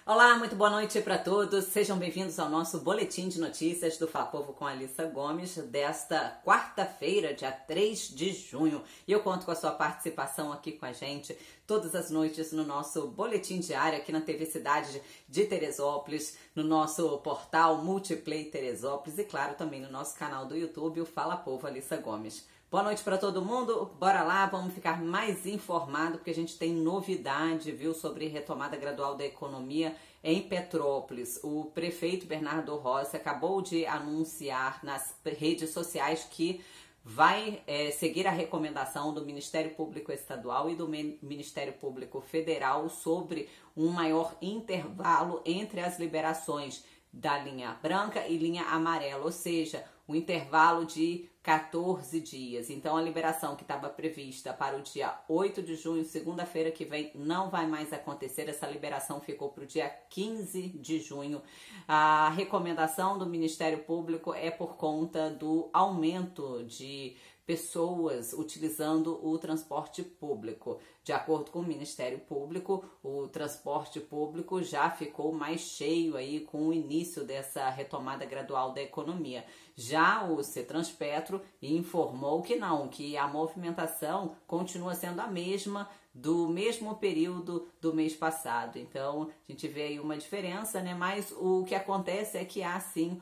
Olá, muito boa noite para todos. Sejam bem-vindos ao nosso boletim de notícias do Fala Povo com Alissa Gomes desta quarta-feira, dia 3 de junho. E eu conto com a sua participação aqui com a gente todas as noites no nosso boletim diário aqui na TV Cidade de Teresópolis, no nosso portal Multiplay Teresópolis e, claro, também no nosso canal do YouTube, o Fala Povo Alissa Gomes. Boa noite para todo mundo, bora lá, vamos ficar mais informado porque a gente tem novidade, viu, sobre retomada gradual da economia em Petrópolis. O prefeito Bernardo Rossi acabou de anunciar nas redes sociais que vai seguir a recomendação do Ministério Público Estadual e do Ministério Público Federal sobre um maior intervalo entre as liberações da linha branca e linha amarela, ou seja, um intervalo de 14 dias. Então, a liberação que estava prevista para o dia 8 de junho, segunda-feira que vem, não vai mais acontecer. Essa liberação ficou para o dia 15 de junho. A recomendação do Ministério Público é por conta do aumento de pessoas utilizando o transporte público. De acordo com o Ministério Público, o transporte público já ficou mais cheio aí com o início dessa retomada gradual da economia. Já o Cetranspetro informou que não, que a movimentação continua sendo a mesma do mesmo período do mês passado. Então, a gente vê aí uma diferença, né? Mas o que acontece é que há sim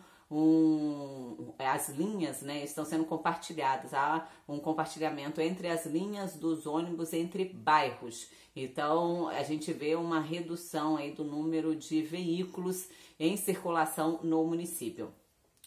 as linhas, né, estão sendo compartilhadas, há um compartilhamento entre as linhas dos ônibus entre bairros. Então a gente vê uma redução aí do número de veículos em circulação no município.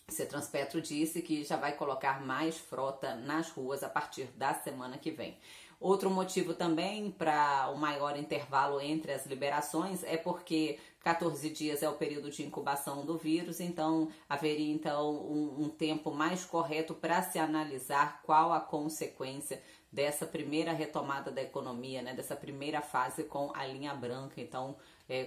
O Cetranspetro disse que já vai colocar mais frota nas ruas a partir da semana que vem. Outro motivo também para o maior intervalo entre as liberações é porque 14 dias é o período de incubação do vírus, então haveria um tempo mais correto para se analisar qual a consequência dessa primeira retomada da economia, né, dessa primeira fase com a linha branca. Então,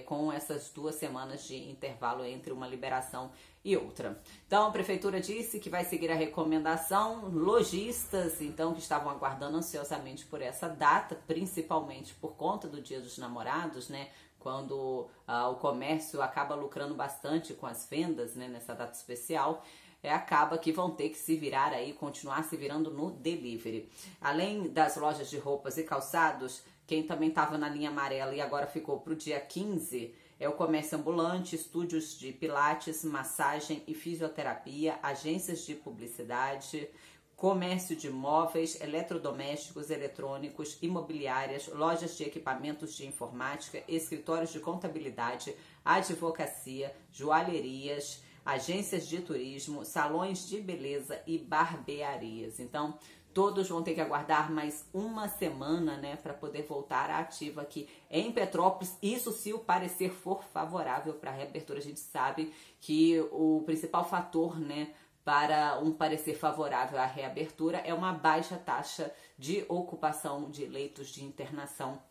com essas 2 semanas de intervalo entre uma liberação e outra. Então, a prefeitura disse que vai seguir a recomendação. Lojistas, então, que estavam aguardando ansiosamente por essa data, principalmente por conta do Dia dos Namorados, né, quando o comércio acaba lucrando bastante com as vendas, né, nessa data especial, acaba que vão ter que se virar aí, continuar se virando no delivery. Além das lojas de roupas e calçados, quem também estava na linha amarela e agora ficou para o dia 15 é o comércio ambulante, estúdios de pilates, massagem e fisioterapia, agências de publicidade, comércio de móveis, eletrodomésticos, eletrônicos, imobiliárias, lojas de equipamentos de informática, escritórios de contabilidade, advocacia, joalherias, agências de turismo, salões de beleza e barbearias. Então, todos vão ter que aguardar mais uma semana, né, para poder voltar à ativa aqui em Petrópolis. Isso se o parecer for favorável para a reabertura. A gente sabe que o principal fator, né, para um parecer favorável à reabertura é uma baixa taxa de ocupação de leitos de internação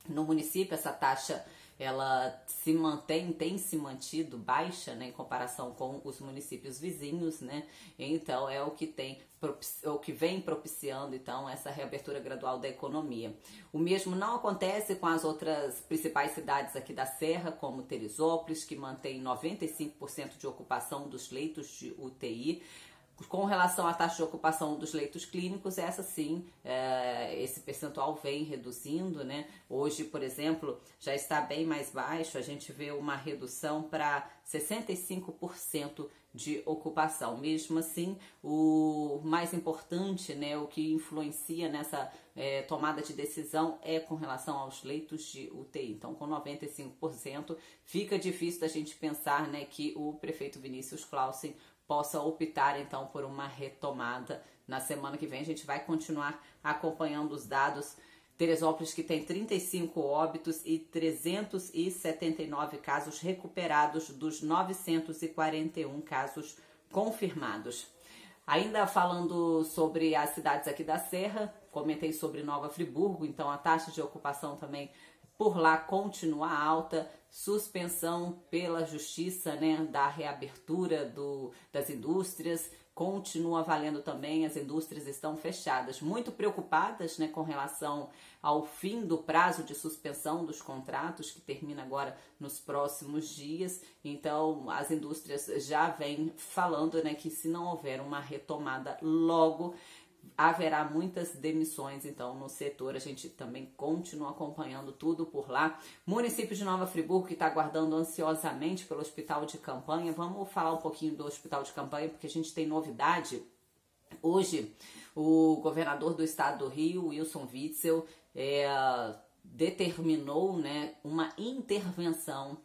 no município. Essa taxa ela se mantém, tem se mantido baixa, né, em comparação com os municípios vizinhos, né? Então é o que vem propiciando então essa reabertura gradual da economia. O mesmo não acontece com as outras principais cidades aqui da Serra, como Teresópolis, que mantém 95% de ocupação dos leitos de UTI. Com relação à taxa de ocupação dos leitos clínicos, essa sim, esse percentual vem reduzindo, né? Hoje, por exemplo, já está bem mais baixo, a gente vê uma redução para 65% de ocupação. Mesmo assim, o mais importante, né, o que influencia nessa tomada de decisão é com relação aos leitos de UTI. Então, com 95%, fica difícil da gente pensar, né, que o prefeito Vinícius Clausen possa optar então por uma retomada. Na semana que vem a gente vai continuar acompanhando os dados. Teresópolis, que tem 35 óbitos e 379 casos recuperados dos 941 casos confirmados. Ainda falando sobre as cidades aqui da Serra, comentei sobre Nova Friburgo, então a taxa de ocupação também por lá continua alta, suspensão pela justiça, né, da reabertura das indústrias, continua valendo também, as indústrias estão fechadas, muito preocupadas, né, com relação ao fim do prazo de suspensão dos contratos, que termina agora nos próximos dias. Então, as indústrias já vêm falando, né, que se não houver uma retomada logo, haverá muitas demissões, então, no setor. A gente também continua acompanhando tudo por lá. Município de Nova Friburgo, que está aguardando ansiosamente pelo hospital de campanha. Vamos falar um pouquinho do hospital de campanha, porque a gente tem novidade. Hoje, o governador do estado do Rio, Wilson Witzel, determinou, né, uma intervenção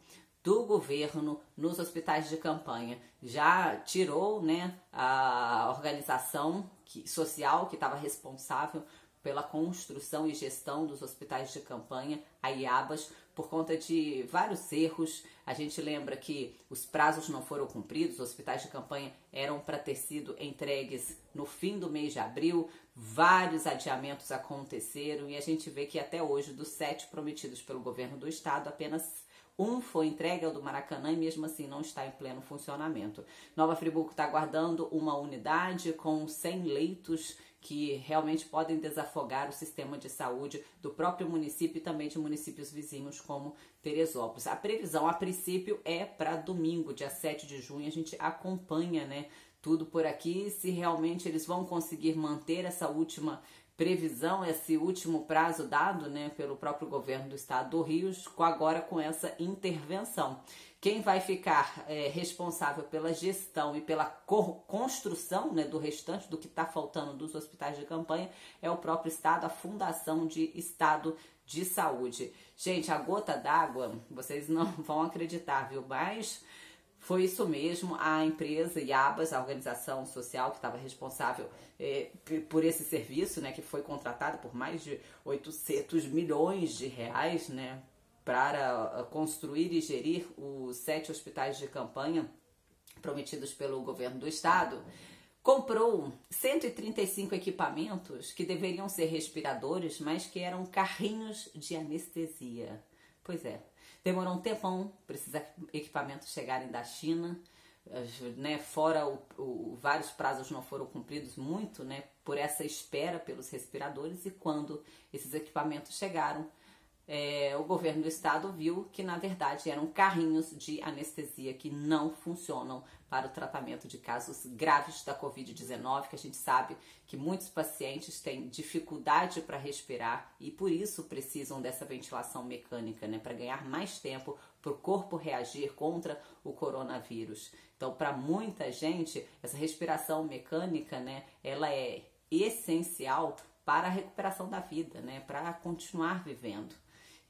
do governo nos hospitais de campanha. Já tirou, né, a organização social que estava responsável pela construção e gestão dos hospitais de campanha, a IABAS, por conta de vários erros. A gente lembra que os prazos não foram cumpridos, os hospitais de campanha eram para ter sido entregues no fim do mês de abril, vários adiamentos aconteceram e a gente vê que até hoje, dos 7 prometidos pelo governo do estado, apenas um foi entregue ao do Maracanã e mesmo assim não está em pleno funcionamento. Nova Friburgo está aguardando uma unidade com 100 leitos que realmente podem desafogar o sistema de saúde do próprio município e também de municípios vizinhos como Teresópolis. A previsão, a princípio, é para domingo, dia 7 de junho. A gente acompanha, né, tudo por aqui, se realmente eles vão conseguir manter essa última previsão, esse último prazo dado, né, pelo próprio governo do estado do Rio, agora com essa intervenção. Quem vai ficar responsável pela gestão e pela construção, né, do restante do que está faltando dos hospitais de campanha é o próprio estado, a Fundação de Estado de Saúde. Gente, a gota d'água, vocês não vão acreditar, viu? Mas foi isso mesmo, a empresa IABAS, a organização social que estava responsável por esse serviço, né, que foi contratada por mais de 800 milhões de reais, né, para construir e gerir os 7 hospitais de campanha prometidos pelo governo do estado, comprou 135 equipamentos que deveriam ser respiradores, mas que eram carrinhos de anestesia. Pois é, demorou um tempão para esses equipamentos chegarem da China, né, fora vários prazos não foram cumpridos muito, né, por essa espera pelos respiradores, e quando esses equipamentos chegaram, o governo do estado viu que na verdade eram carrinhos de anestesia que não funcionam para o tratamento de casos graves da Covid-19, que a gente sabe que muitos pacientes têm dificuldade para respirar e por isso precisam dessa ventilação mecânica, né, para ganhar mais tempo para o corpo reagir contra o coronavírus. Então, para muita gente, essa respiração mecânica, né, ela é essencial para a recuperação da vida, né, para continuar vivendo.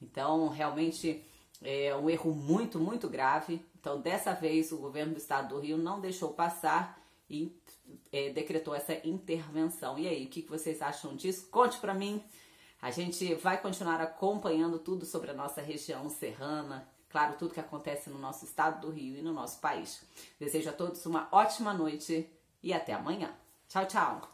Então, realmente é um erro muito, muito grave. Então, dessa vez, o governo do estado do Rio não deixou passar e decretou essa intervenção. E aí, o que vocês acham disso? Conte pra mim. A gente vai continuar acompanhando tudo sobre a nossa região serrana, claro, tudo que acontece no nosso estado do Rio e no nosso país. Desejo a todos uma ótima noite e até amanhã. Tchau, tchau!